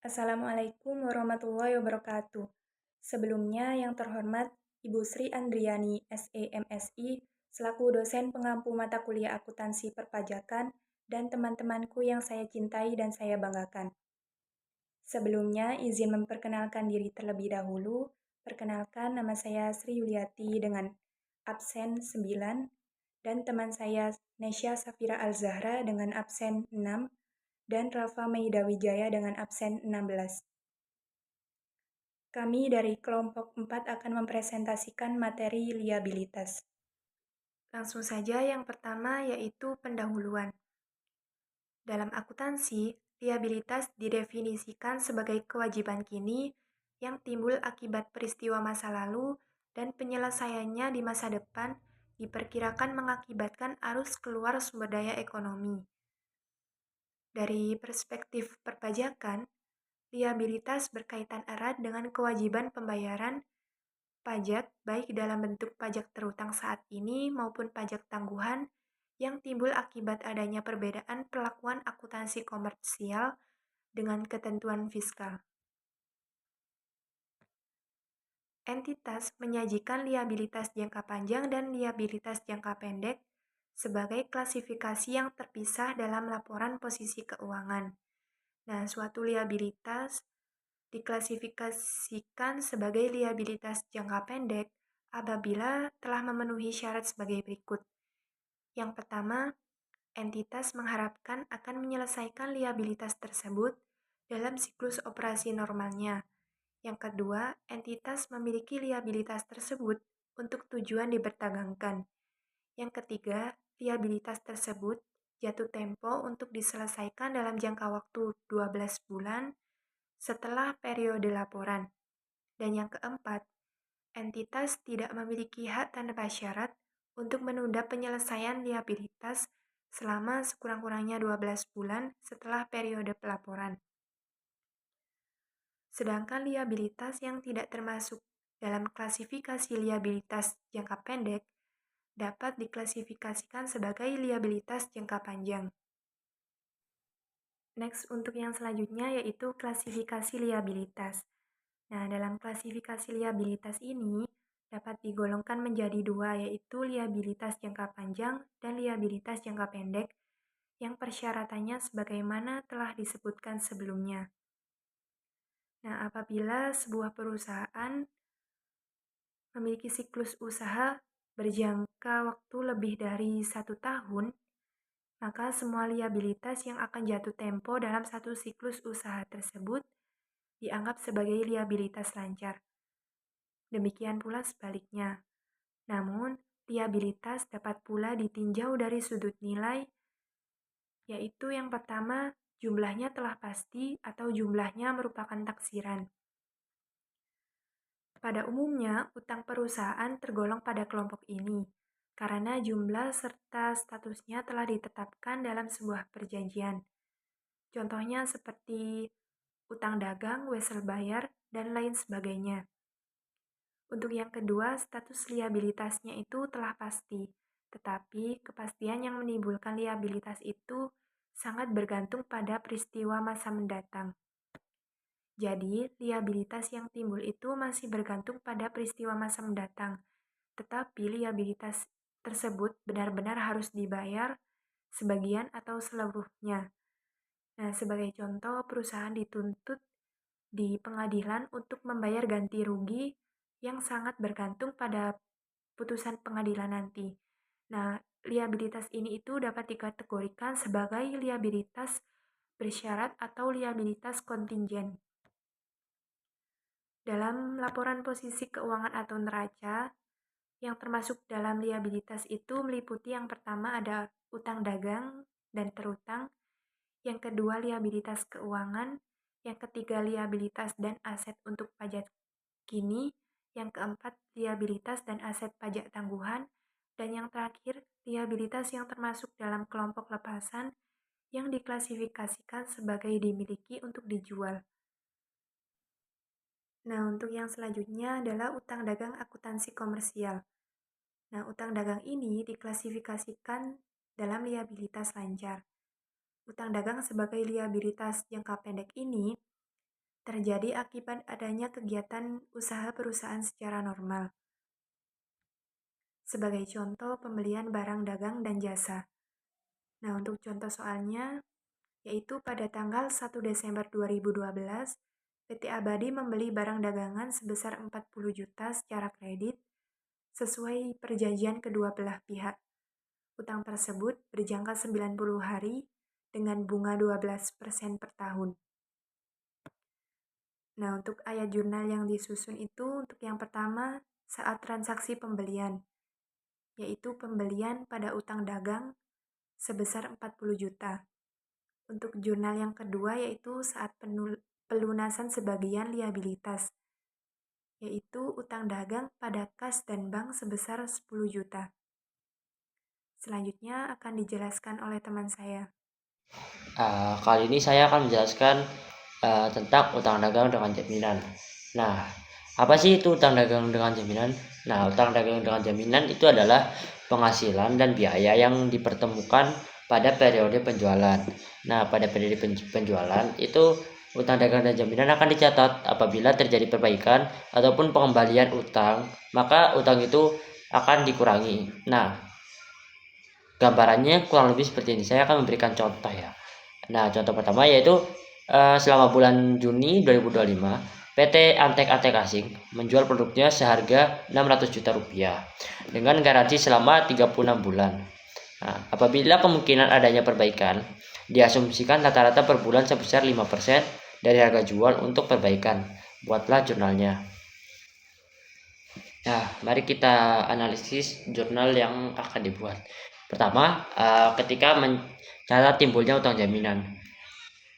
Assalamualaikum warahmatullahi wabarakatuh. Sebelumnya yang terhormat Ibu Sri Andriani, SEMSI, selaku dosen pengampu mata kuliah akuntansi perpajakan, dan teman-temanku yang saya cintai dan saya banggakan. Sebelumnya, izin memperkenalkan diri terlebih dahulu. Perkenalkan, nama saya Sri Yuliati dengan absen 9, dan teman saya Nesya Safira Al-Zahra dengan absen 6, dan Rafa Maida Wijaya dengan absen 16. Kami dari kelompok 4 akan mempresentasikan materi liabilitas. Langsung saja yang pertama yaitu pendahuluan. Dalam akuntansi, liabilitas didefinisikan sebagai kewajiban kini yang timbul akibat peristiwa masa lalu dan penyelesaiannya di masa depan diperkirakan mengakibatkan arus keluar sumber daya ekonomi. Dari perspektif perpajakan, liabilitas berkaitan erat dengan kewajiban pembayaran pajak baik dalam bentuk pajak terutang saat ini maupun pajak tangguhan yang timbul akibat adanya perbedaan perlakuan akuntansi komersial dengan ketentuan fiskal. Entitas menyajikan liabilitas jangka panjang dan liabilitas jangka pendek sebagai klasifikasi yang terpisah dalam laporan posisi keuangan. Nah, suatu liabilitas diklasifikasikan sebagai liabilitas jangka pendek apabila telah memenuhi syarat sebagai berikut. Yang pertama, entitas mengharapkan akan menyelesaikan liabilitas tersebut dalam siklus operasi normalnya. Yang kedua, entitas memiliki liabilitas tersebut untuk tujuan dipertagangkan. Yang ketiga, liabilitas tersebut jatuh tempo untuk diselesaikan dalam jangka waktu 12 bulan setelah periode laporan. Dan yang keempat, entitas tidak memiliki hak tanpa syarat untuk menunda penyelesaian liabilitas selama sekurang-kurangnya 12 bulan setelah periode pelaporan. Sedangkan liabilitas yang tidak termasuk dalam klasifikasi liabilitas jangka pendek dapat diklasifikasikan sebagai liabilitas jangka panjang. Next, untuk yang selanjutnya yaitu klasifikasi liabilitas. Nah, dalam klasifikasi liabilitas ini dapat digolongkan menjadi dua, yaitu liabilitas jangka panjang dan liabilitas jangka pendek yang persyaratannya sebagaimana telah disebutkan sebelumnya. Nah, apabila sebuah perusahaan memiliki siklus usaha berjangka waktu lebih dari 1 tahun, maka semua liabilitas yang akan jatuh tempo dalam satu siklus usaha tersebut dianggap sebagai liabilitas lancar. Demikian pula sebaliknya. Namun, liabilitas dapat pula ditinjau dari sudut nilai, yaitu yang pertama, jumlahnya telah pasti atau jumlahnya merupakan taksiran. Pada umumnya, utang perusahaan tergolong pada kelompok ini, karena jumlah serta statusnya telah ditetapkan dalam sebuah perjanjian. Contohnya seperti utang dagang, wesel bayar, dan lain sebagainya. Untuk yang kedua, status liabilitasnya itu telah pasti, tetapi kepastian yang menimbulkan liabilitas itu sangat bergantung pada peristiwa masa mendatang. Jadi, liabilitas yang timbul itu masih bergantung pada peristiwa masa mendatang, tetapi liabilitas tersebut benar-benar harus dibayar sebagian atau seluruhnya. Nah, sebagai contoh, perusahaan dituntut di pengadilan untuk membayar ganti rugi yang sangat bergantung pada putusan pengadilan nanti. Nah, liabilitas ini itu dapat dikategorikan sebagai liabilitas bersyarat atau liabilitas kontingen. Dalam laporan posisi keuangan atau neraca, yang termasuk dalam liabilitas itu meliputi yang pertama ada utang dagang dan terutang, yang kedua liabilitas keuangan, yang ketiga liabilitas dan aset untuk pajak kini, yang keempat liabilitas dan aset pajak tangguhan, dan yang terakhir liabilitas yang termasuk dalam kelompok lepasan yang diklasifikasikan sebagai dimiliki untuk dijual. Nah, untuk yang selanjutnya adalah utang dagang akuntansi komersial. Nah, utang dagang ini diklasifikasikan dalam liabilitas lancar. Utang dagang sebagai liabilitas jangka pendek ini terjadi akibat adanya kegiatan usaha perusahaan secara normal. Sebagai contoh, pembelian barang dagang dan jasa. Nah, untuk contoh soalnya, yaitu pada tanggal 1 Desember 2012, PT Abadi membeli barang dagangan sebesar 40 juta secara kredit sesuai perjanjian kedua belah pihak. Utang tersebut berjangka 90 hari dengan bunga 12% per tahun. Nah, untuk ayat jurnal yang disusun itu untuk yang pertama saat transaksi pembelian, yaitu pembelian pada utang dagang sebesar 40 juta. Untuk jurnal yang kedua yaitu saat pelunasan sebagian liabilitas, yaitu utang dagang pada kas dan bank sebesar 10 juta. Selanjutnya akan dijelaskan oleh teman saya. Kali ini saya akan menjelaskan tentang utang dagang dengan jaminan. Nah, apa sih itu utang dagang dengan jaminan? Nah, utang dagang dengan jaminan itu adalah penghasilan dan biaya yang dipertemukan pada periode penjualan. Nah, pada periode penjualan itu utang dagang dan jaminan akan dicatat. Apabila terjadi perbaikan ataupun pengembalian utang, maka utang itu akan dikurangi. Nah, gambarannya kurang lebih seperti ini. Saya akan memberikan contoh ya. Nah, contoh pertama yaitu selama bulan Juni 2025, PT Antek Asing menjual produknya seharga 600 juta rupiah dengan garansi selama 36 bulan. Nah, apabila kemungkinan adanya perbaikan, diasumsikan rata-rata per bulan sebesar 5% dari harga jual untuk perbaikan. Buatlah jurnalnya. Nah, mari kita analisis jurnal yang akan dibuat. Pertama, ketika mencatat timbulnya utang jaminan.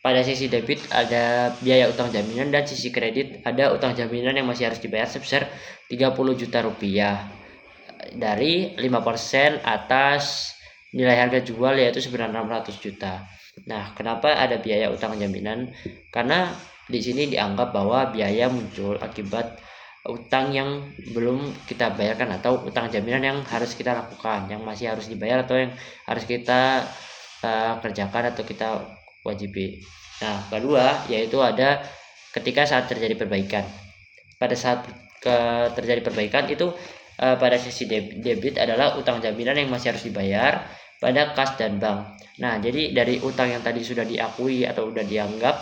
Pada sisi debit ada biaya utang jaminan dan sisi kredit ada utang jaminan yang masih harus dibayar sebesar 30 juta rupiah dari 5% atas nilai harga jual yaitu sebenarnya 600 juta. Nah, kenapa ada biaya utang jaminan? Karena di sini dianggap bahwa biaya muncul akibat utang yang belum kita bayarkan atau utang jaminan yang harus kita lakukan, yang masih harus dibayar atau yang harus kita kerjakan atau kita wajibi. Nah, kedua yaitu ada ketika saat terjadi perbaikan. Pada saat terjadi perbaikan itu pada sisi debit adalah utang jaminan yang masih harus dibayar pada kas dan bank. Nah, jadi dari utang yang tadi sudah diakui atau sudah dianggap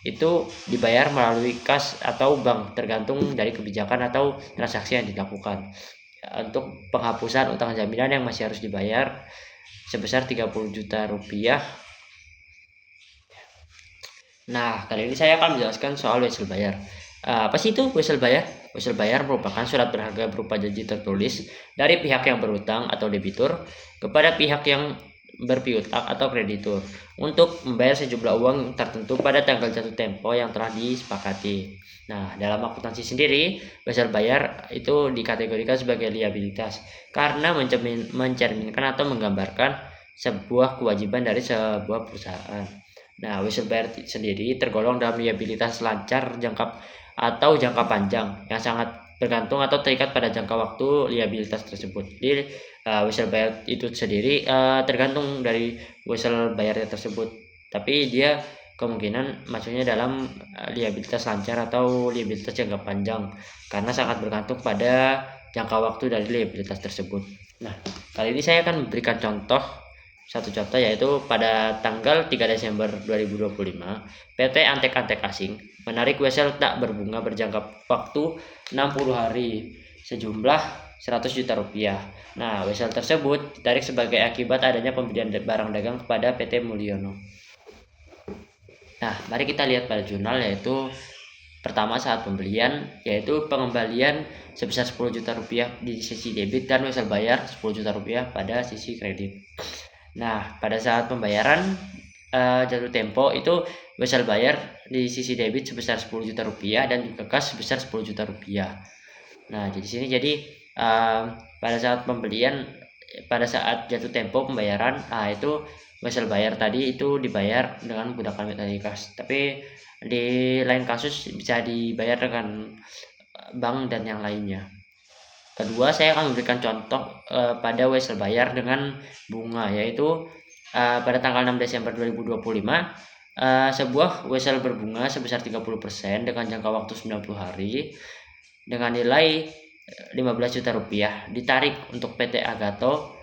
itu dibayar melalui kas atau bank tergantung dari kebijakan atau transaksi yang dilakukan. Untuk penghapusan utang jaminan yang masih harus dibayar sebesar 30 juta rupiah. Nah, kali ini saya akan menjelaskan soal wesel bayar. Apa sih itu wesel bayar? Wesel bayar merupakan surat berharga berupa janji tertulis dari pihak yang berutang atau debitur kepada pihak yang berpiutang atau kreditur untuk membayar sejumlah uang tertentu pada tanggal jatuh tempo yang telah disepakati. Nah, dalam akuntansi sendiri, wesel bayar itu dikategorikan sebagai liabilitas karena mencerminkan atau menggambarkan sebuah kewajiban dari sebuah perusahaan. Nah, wesel bayar sendiri tergolong dalam liabilitas lancar jangka panjang yang sangat bergantung atau terikat pada jangka waktu liabilitas tersebut. Jadi wesel bayar itu sendiri tergantung dari wesel bayarnya tersebut. Tapi dia kemungkinan maksudnya dalam liabilitas lancar atau liabilitas jangka panjang karena sangat bergantung pada jangka waktu dari liabilitas tersebut. Nah, kali ini saya akan memberikan satu contoh yaitu pada tanggal 3 Desember 2025, PT Antek Asing menarik wesel tak berbunga berjangka waktu 60 hari sejumlah 100 juta rupiah. Nah, wesel tersebut ditarik sebagai akibat adanya pembelian barang dagang kepada PT Mulyono. Nah, mari kita lihat pada jurnal yaitu pertama saat pembelian yaitu pengembalian sebesar 10 juta rupiah di sisi debit dan wesel bayar 10 juta rupiah pada sisi kredit. Nah, pada saat pembayaran jatuh tempo itu wesel bayar di sisi debit sebesar 10 juta rupiah dan juga kas sebesar 10 juta rupiah. Nah, di sini pada saat pembelian pada saat jatuh tempo pembayaran, itu wesel bayar tadi itu dibayar dengan menggunakan metode kas. Tapi di lain kasus bisa dibayar dengan bank dan yang lainnya. Kedua, saya akan memberikan contoh pada wesel bayar dengan bunga, yaitu pada tanggal 6 Desember 2025 sebuah wesel berbunga sebesar 30% dengan jangka waktu 90 hari dengan nilai 15 juta rupiah ditarik untuk PT Agato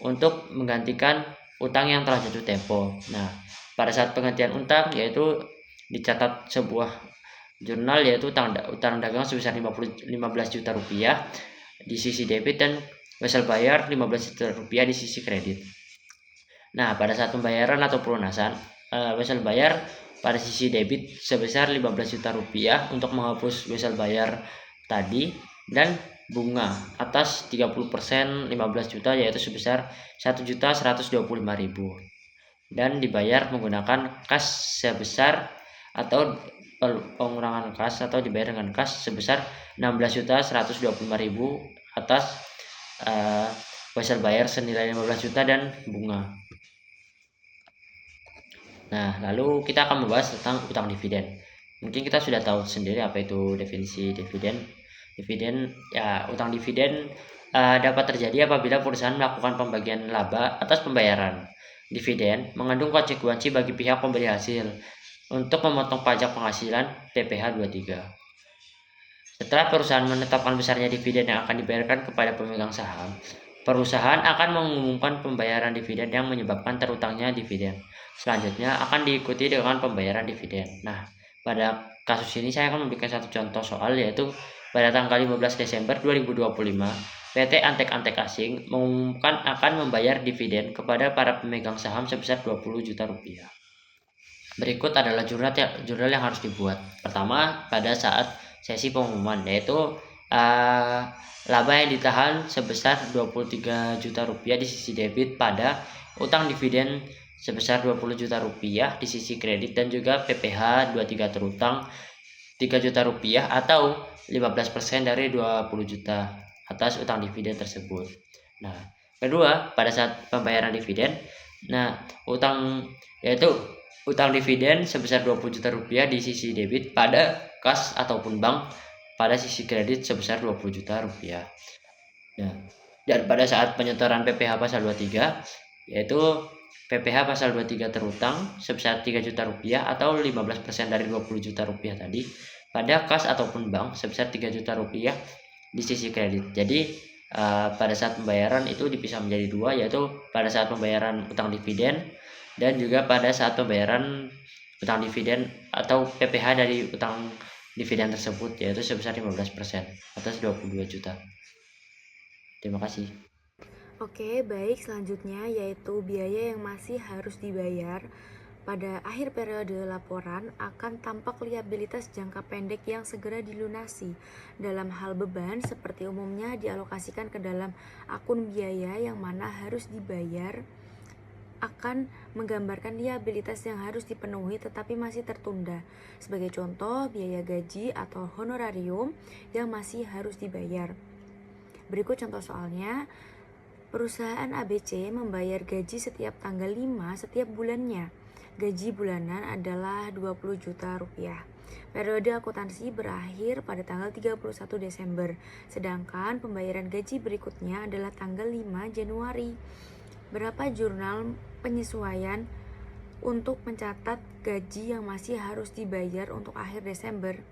untuk menggantikan utang yang telah jatuh tempo. Nah, pada saat penggantian utang yaitu dicatat sebuah jurnal yaitu utang dagang sebesar 15 juta rupiah di sisi debit dan wesel bayar 15 juta rupiah di sisi kredit. Nah, pada saat pembayaran atau pelunasan, wesel bayar pada sisi debit sebesar 15 juta rupiah untuk menghapus wesel bayar tadi dan bunga atas 30% 15 juta yaitu sebesar 1.125.000 dan dibayar menggunakan kas sebesar atau pengurangan kas atau dibayar dengan kas sebesar 16.125.000 atas wesel bayar senilai 15 juta dan bunga. Nah, lalu kita akan membahas tentang utang dividen. Mungkin kita sudah tahu sendiri apa itu definisi dividen. Dividen, ya, utang dividen dapat terjadi apabila perusahaan melakukan pembagian laba atas pembayaran. Dividen mengandung konsekuensi bagi pihak pemberi hasil untuk memotong pajak penghasilan PPh 23. Setelah perusahaan menetapkan besarnya dividen yang akan dibayarkan kepada pemegang saham, perusahaan akan mengumumkan pembayaran dividen yang menyebabkan terutangnya dividen. Selanjutnya akan diikuti dengan pembayaran dividen. Nah, pada kasus ini saya akan memberikan satu contoh soal yaitu pada tanggal 15 Desember 2025, PT Antek-Antek Asing mengumumkan akan membayar dividen kepada para pemegang saham sebesar 20 juta rupiah. Berikut adalah jurnal yang harus dibuat. Pertama, pada saat sesi pengumuman yaitu laba yang ditahan sebesar 23 juta rupiah di sisi debit pada utang dividen sebesar 20 juta rupiah di sisi kredit dan juga PPh 23 terutang 3 juta rupiah atau 15% dari 20 juta atas utang dividen tersebut. Nah, kedua, pada saat pembayaran dividen, utang dividen sebesar 20 juta rupiah di sisi debit pada kas ataupun bank pada sisi kredit sebesar 20 juta rupiah. Nah, dan pada saat penyetoran PPh pasal 23 yaitu PPh pasal 23 terutang sebesar 3 juta rupiah atau 15% dari 20 juta rupiah tadi pada kas ataupun bank sebesar 3 juta rupiah di sisi kredit. Jadi pada saat pembayaran itu dipisah menjadi dua, yaitu pada saat pembayaran utang dividen dan juga pada saat pembayaran utang dividen atau PPh dari utang dividen tersebut yaitu sebesar 15% atas 22 juta. Terima kasih. Oke, baik, selanjutnya yaitu biaya yang masih harus dibayar pada akhir periode laporan akan tampak liabilitas jangka pendek yang segera dilunasi. Dalam hal beban, seperti umumnya dialokasikan ke dalam akun biaya yang mana harus dibayar, akan menggambarkan liabilitas yang harus dipenuhi tetapi masih tertunda. Sebagai contoh, biaya gaji atau honorarium yang masih harus dibayar. Berikut contoh soalnya. Perusahaan ABC membayar gaji setiap tanggal 5 setiap bulannya. Gaji bulanan adalah 20 juta rupiah. Periode akuntansi berakhir pada tanggal 31 Desember, sedangkan pembayaran gaji berikutnya adalah tanggal 5 Januari. Berapa jurnal penyesuaian untuk mencatat gaji yang masih harus dibayar untuk akhir Desember?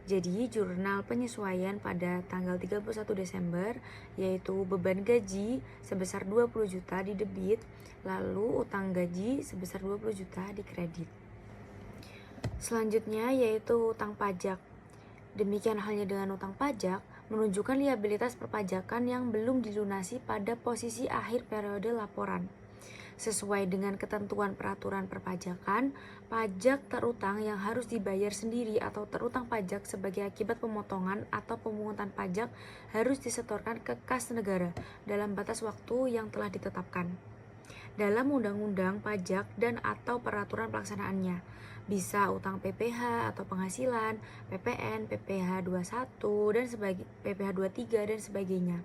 Jadi jurnal penyesuaian pada tanggal 31 Desember yaitu beban gaji sebesar 20 juta di debit, lalu utang gaji sebesar 20 juta di kredit. Selanjutnya yaitu utang pajak. Demikian halnya dengan utang pajak, menunjukkan liabilitas perpajakan yang belum dilunasi pada posisi akhir periode laporan. Sesuai dengan ketentuan peraturan perpajakan, pajak terutang yang harus dibayar sendiri atau terutang pajak sebagai akibat pemotongan atau pemungutan pajak harus disetorkan ke kas negara dalam batas waktu yang telah ditetapkan dalam undang-undang pajak dan atau peraturan pelaksanaannya. Bisa utang PPh atau penghasilan, PPN, PPh 21 dan PPh 23 dan sebagainya.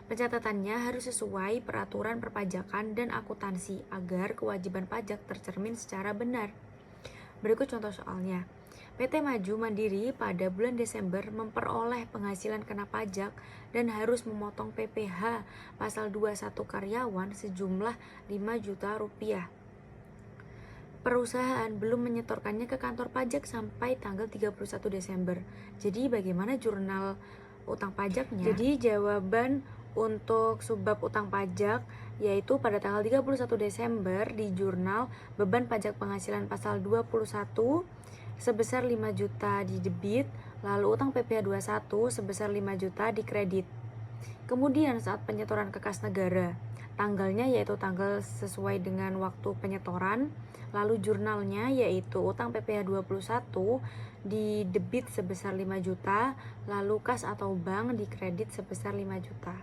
Pencatatannya harus sesuai peraturan perpajakan dan akuntansi agar kewajiban pajak tercermin secara benar. Berikut contoh soalnya. PT Maju Mandiri pada bulan Desember memperoleh penghasilan kena pajak dan harus memotong PPh pasal 21 karyawan sejumlah 5 juta rupiah. perusahaan belum menyetorkannya ke kantor pajak sampai tanggal 31 Desember. Jadi bagaimana jurnal utang pajaknya? Jadi jawaban untuk subbab utang pajak yaitu pada tanggal 31 Desember di jurnal beban pajak penghasilan pasal 21 sebesar 5 juta di debit, lalu utang PPh 21 sebesar 5 juta di kredit. Kemudian saat penyetoran ke kas negara, tanggalnya yaitu tanggal sesuai dengan waktu penyetoran, lalu jurnalnya yaitu utang PPh 21 di debit sebesar 5 juta, lalu kas atau bank di kredit sebesar 5 juta.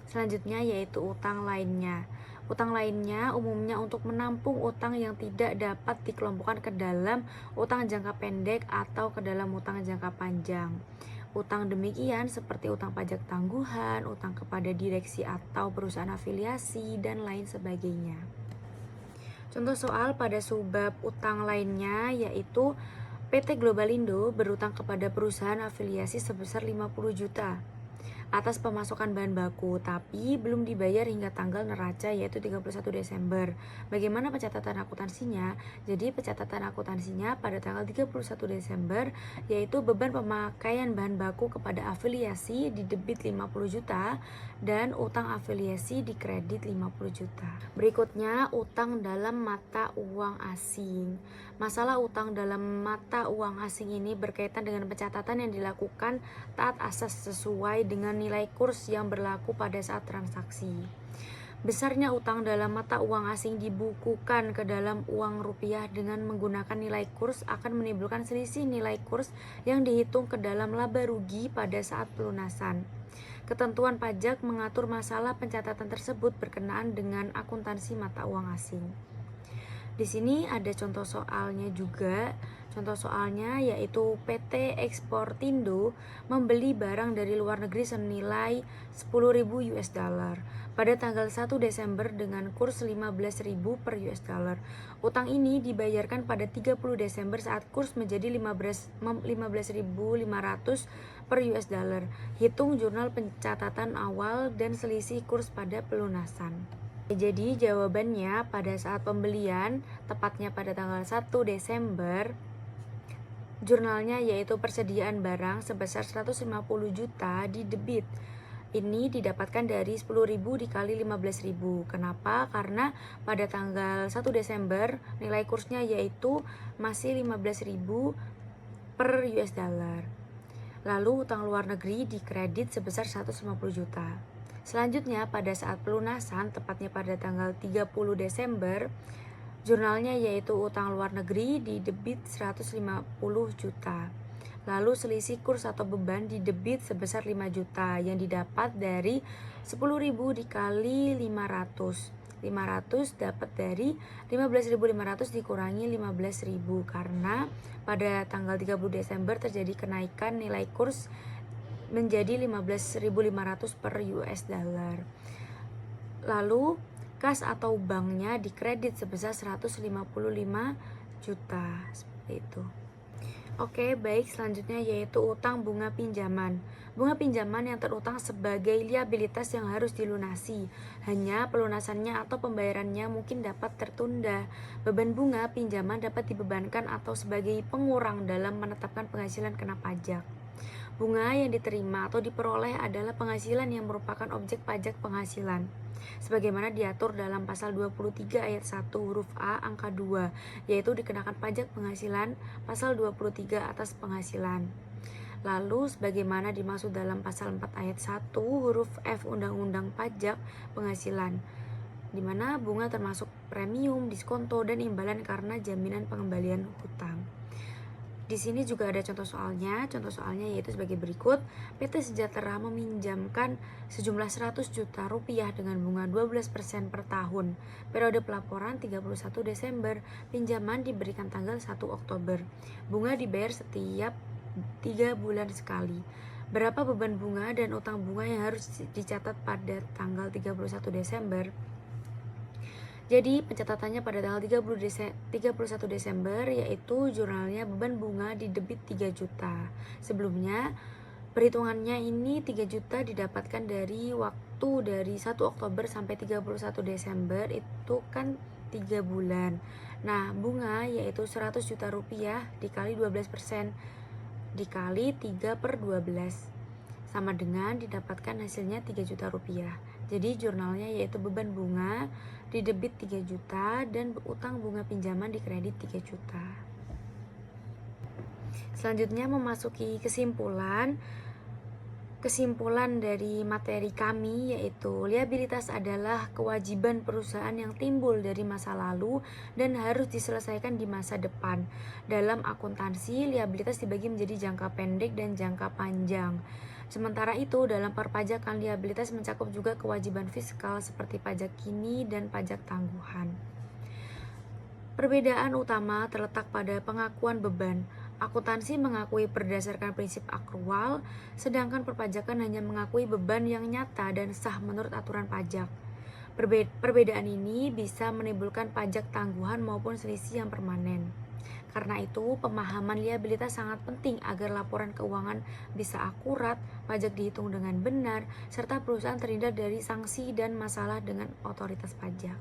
Selanjutnya yaitu utang lainnya. Utang lainnya umumnya untuk menampung utang yang tidak dapat dikelompokkan ke dalam utang jangka pendek atau ke dalam utang jangka panjang. Utang demikian seperti utang pajak tangguhan, utang kepada direksi atau perusahaan afiliasi, dan lain sebagainya. Contoh soal pada subbab utang lainnya yaitu PT Globalindo berutang kepada perusahaan afiliasi sebesar 50 juta atas pemasukan bahan baku, tapi belum dibayar hingga tanggal neraca yaitu 31 Desember. Bagaimana pencatatan akuntansinya? Jadi pencatatan akuntansinya pada tanggal 31 Desember yaitu beban pemakaian bahan baku kepada afiliasi di debit 50 juta dan utang afiliasi di kredit 50 juta. Berikutnya utang dalam mata uang asing. Masalah utang dalam mata uang asing ini berkaitan dengan pencatatan yang dilakukan taat asas sesuai dengan nilai kurs yang berlaku pada saat transaksi. Besarnya utang dalam mata uang asing dibukukan ke dalam uang rupiah dengan menggunakan nilai kurs akan menimbulkan selisih nilai kurs yang dihitung ke dalam laba rugi pada saat pelunasan. Ketentuan pajak mengatur masalah pencatatan tersebut berkenaan dengan akuntansi mata uang asing. Di sini ada contoh soalnya juga. Contoh soalnya yaitu PT Eksportindo membeli barang dari luar negeri senilai 10.000 US dollar pada tanggal 1 Desember dengan kurs 15.000 per US dollar. Utang ini dibayarkan pada 30 Desember saat kurs menjadi 15.500 per US dollar. Hitung jurnal pencatatan awal dan selisih kurs pada pelunasan. Jadi jawabannya pada saat pembelian, tepatnya pada tanggal 1 Desember, jurnalnya yaitu persediaan barang sebesar 150 juta di debit. Ini didapatkan dari 10.000 dikali 15.000. Kenapa? Karena pada tanggal 1 Desember nilai kursnya yaitu masih 15.000 per US dollar. Lalu utang luar negeri di kredit sebesar 150 juta. Selanjutnya pada saat pelunasan, tepatnya pada tanggal 30 Desember, jurnalnya yaitu utang luar negeri di debit 150 juta. Lalu selisih kurs atau beban di debit sebesar 5 juta yang didapat dari 10.000 dikali 500. 500 dapat dari 15.500 dikurangi 15.000 karena pada tanggal 30 Desember terjadi kenaikan nilai kurs menjadi 15.500 per US dollar. Lalu kas atau banknya dikredit sebesar 155 juta seperti itu. Oke, baik, selanjutnya yaitu utang bunga pinjaman. Bunga pinjaman yang terutang sebagai liabilitas yang harus dilunasi. Hanya pelunasannya atau pembayarannya mungkin dapat tertunda. Beban bunga pinjaman dapat dibebankan atau sebagai pengurang dalam menetapkan penghasilan kena pajak. Bunga yang diterima atau diperoleh adalah penghasilan yang merupakan objek pajak penghasilan sebagaimana diatur dalam pasal 23 ayat 1 huruf A angka 2, yaitu dikenakan pajak penghasilan pasal 23 atas penghasilan. Lalu sebagaimana dimaksud dalam pasal 4 ayat 1 huruf F Undang-Undang Pajak Penghasilan, di mana bunga termasuk premium, diskonto, dan imbalan karena jaminan pengembalian hutang. Di sini juga ada contoh soalnya. Contoh soalnya yaitu sebagai berikut. PT Sejahtera meminjamkan sejumlah 100 juta rupiah dengan bunga 12% per tahun. Periode pelaporan 31 Desember. Pinjaman diberikan tanggal 1 Oktober. Bunga dibayar setiap 3 bulan sekali. Berapa beban bunga dan utang bunga yang harus dicatat pada tanggal 31 Desember? Jadi pencatatannya pada tanggal 31 Desember yaitu jurnalnya beban bunga di debit 3 juta. Sebelumnya perhitungannya ini 3 juta didapatkan dari waktu dari 1 Oktober sampai 31 Desember itu kan 3 bulan. Nah, bunga yaitu 100 juta rupiah dikali 12% dikali 3 per 12 sama dengan didapatkan hasilnya 3 juta rupiah. Jadi jurnalnya yaitu beban bunga di debit 3 juta dan utang bunga pinjaman di kredit 3 juta. Selanjutnya memasuki kesimpulan dari materi kami yaitu liabilitas adalah kewajiban perusahaan yang timbul dari masa lalu dan harus diselesaikan di masa depan. Dalam akuntansi, liabilitas dibagi menjadi jangka pendek dan jangka panjang. Sementara itu, dalam perpajakan liabilitas mencakup juga kewajiban fiskal seperti pajak kini dan pajak tangguhan. Perbedaan utama terletak pada pengakuan beban. Akuntansi mengakui berdasarkan prinsip akrual, sedangkan perpajakan hanya mengakui beban yang nyata dan sah menurut aturan pajak. Perbedaan ini bisa menimbulkan pajak tangguhan maupun selisih yang permanen. Karena itu, pemahaman liabilitas sangat penting agar laporan keuangan bisa akurat, pajak dihitung dengan benar, serta perusahaan terhindar dari sanksi dan masalah dengan otoritas pajak.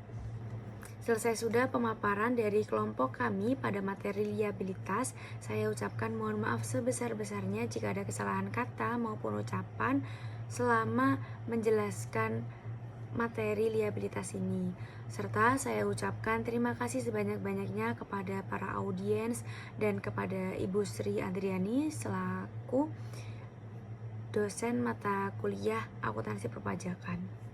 Selesai sudah pemaparan dari kelompok kami pada materi liabilitas. Saya ucapkan mohon maaf sebesar-besarnya jika ada kesalahan kata maupun ucapan selama menjelaskan materi liabilitas ini. Serta saya ucapkan terima kasih sebanyak-banyaknya kepada para audiens dan kepada Ibu Sri Andriani selaku dosen mata kuliah akuntansi perpajakan.